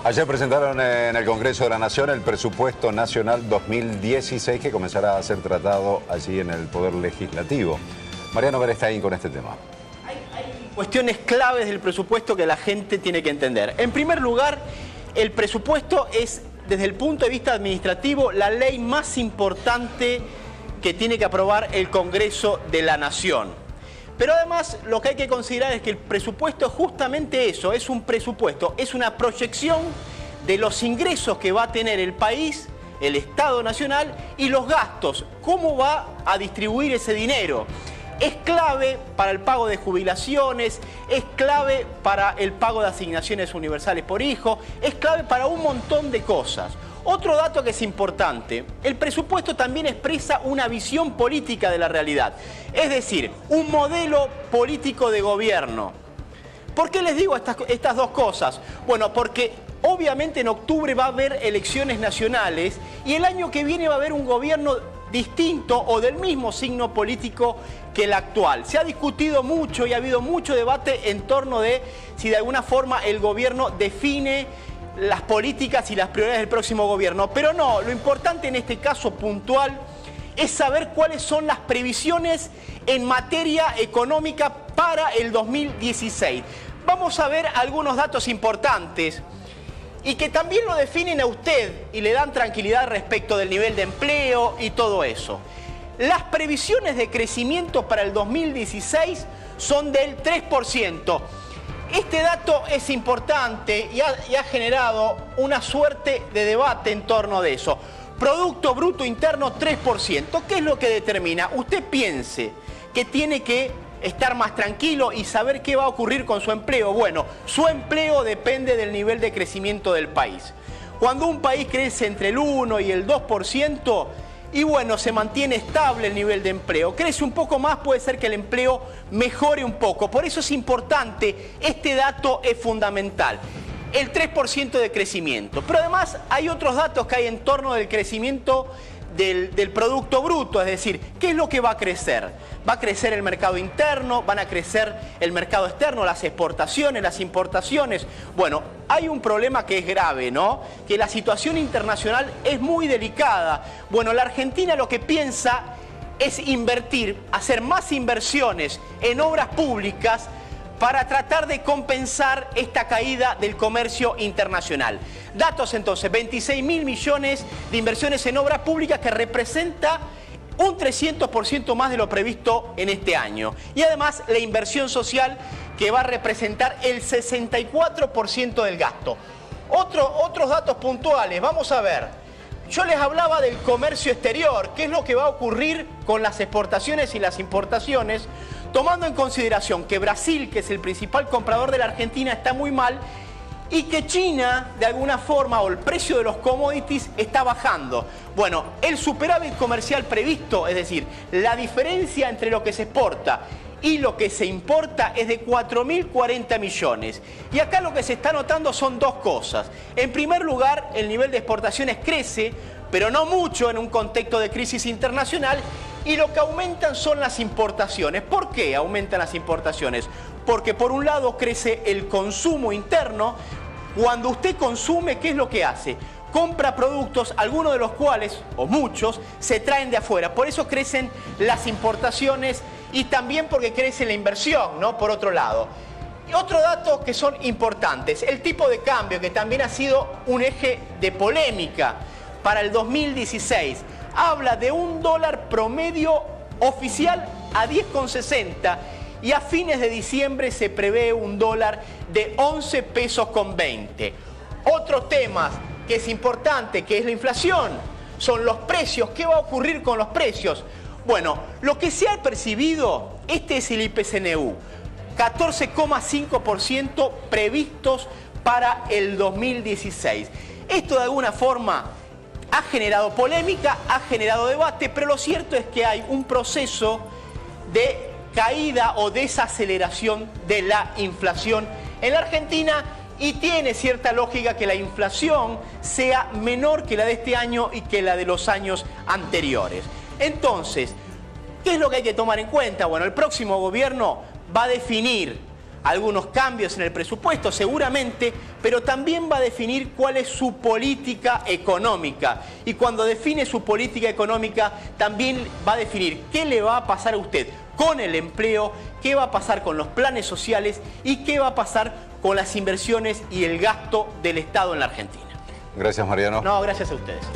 Ayer presentaron en el Congreso de la Nación el presupuesto nacional 2016 que comenzará a ser tratado allí en el Poder Legislativo. Mariano Beristain con este tema. Hay cuestiones claves del presupuesto que la gente tiene que entender. En primer lugar, el presupuesto es, desde el punto de vista administrativo, la ley más importante que tiene que aprobar el Congreso de la Nación. Pero además lo que hay que considerar es que el presupuesto es justamente eso, es un presupuesto, es una proyección de los ingresos que va a tener el país, el Estado Nacional, y los gastos, cómo va a distribuir ese dinero. Es clave para el pago de jubilaciones, es clave para el pago de asignaciones universales por hijo, es clave para un montón de cosas. Otro dato que es importante, el presupuesto también expresa una visión política de la realidad, es decir, un modelo político de gobierno. ¿Por qué les digo estas dos cosas? Bueno, porque obviamente en octubre va a haber elecciones nacionales y el año que viene va a haber un gobierno distinto o del mismo signo político que el actual. Se ha discutido mucho y ha habido mucho debate en torno de si de alguna forma el gobierno define las políticas y las prioridades del próximo gobierno. Pero no, lo importante en este caso puntual es saber cuáles son las previsiones en materia económica para el 2016. Vamos a ver algunos datos importantes y que también lo definen a usted y le dan tranquilidad respecto del nivel de empleo y todo eso. Las previsiones de crecimiento para el 2016 son del 3%. Este dato es importante y ha generado una suerte de debate en torno de eso. Producto Bruto Interno 3%. ¿Qué es lo que determina? Usted piense que tiene que estar más tranquilo y saber qué va a ocurrir con su empleo. Bueno, su empleo depende del nivel de crecimiento del país. Cuando un país crece entre el 1 y el 2%, y bueno, se mantiene estable el nivel de empleo. Crece un poco más, puede ser que el empleo mejore un poco. Por eso es importante, este dato es fundamental. El 3% de crecimiento. Pero además hay otros datos que hay en torno del crecimiento del Producto Bruto, es decir, ¿qué es lo que va a crecer? Va a crecer el mercado interno, van a crecer el mercado externo, las exportaciones, las importaciones. Bueno, hay un problema que es grave, ¿no? Que la situación internacional es muy delicada. Bueno, la Argentina lo que piensa es invertir, hacer más inversiones en obras públicas para tratar de compensar esta caída del comercio internacional. Datos entonces, 26.000 millones de inversiones en obras públicas que representa un 300% más de lo previsto en este año. Y además la inversión social que va a representar el 64% del gasto. Otros datos puntuales, vamos a ver. Yo les hablaba del comercio exterior, qué es lo que va a ocurrir con las exportaciones y las importaciones, tomando en consideración que Brasil, que es el principal comprador de la Argentina, está muy mal y que China, de alguna forma, o el precio de los commodities está bajando. Bueno, el superávit comercial previsto, es decir, la diferencia entre lo que se exporta y lo que se importa es de 4.040 millones. Y acá lo que se está notando son dos cosas. En primer lugar, el nivel de exportaciones crece, pero no mucho en un contexto de crisis internacional, y lo que aumentan son las importaciones. ¿Por qué aumentan las importaciones? Porque por un lado crece el consumo interno. Cuando usted consume, ¿qué es lo que hace? Compra productos, algunos de los cuales, o muchos, se traen de afuera. Por eso crecen las importaciones y también porque crece la inversión, ¿no? Por otro lado. Y otro dato que son importantes, el tipo de cambio, que también ha sido un eje de polémica para el 2016. Habla de un dólar promedio oficial a 10,60 y a fines de diciembre se prevé un dólar de 11 pesos con 20. Otros temas que es importante, que es la inflación, son los precios. ¿Qué va a ocurrir con los precios? Bueno, lo que se ha percibido, este es el IPCNU, 14,5% previstos para el 2016. Esto de alguna forma ha generado polémica, ha generado debate, pero lo cierto es que hay un proceso de caída o desaceleración de la inflación en la Argentina y tiene cierta lógica que la inflación sea menor que la de este año y que la de los años anteriores. Entonces, ¿qué es lo que hay que tomar en cuenta? Bueno, el próximo gobierno va a definir algunos cambios en el presupuesto, seguramente, pero también va a definir cuál es su política económica. Y cuando define su política económica, también va a definir qué le va a pasar a usted con el empleo, qué va a pasar con los planes sociales y qué va a pasar con las inversiones y el gasto del Estado en la Argentina. Gracias, Mariano. No, gracias a ustedes.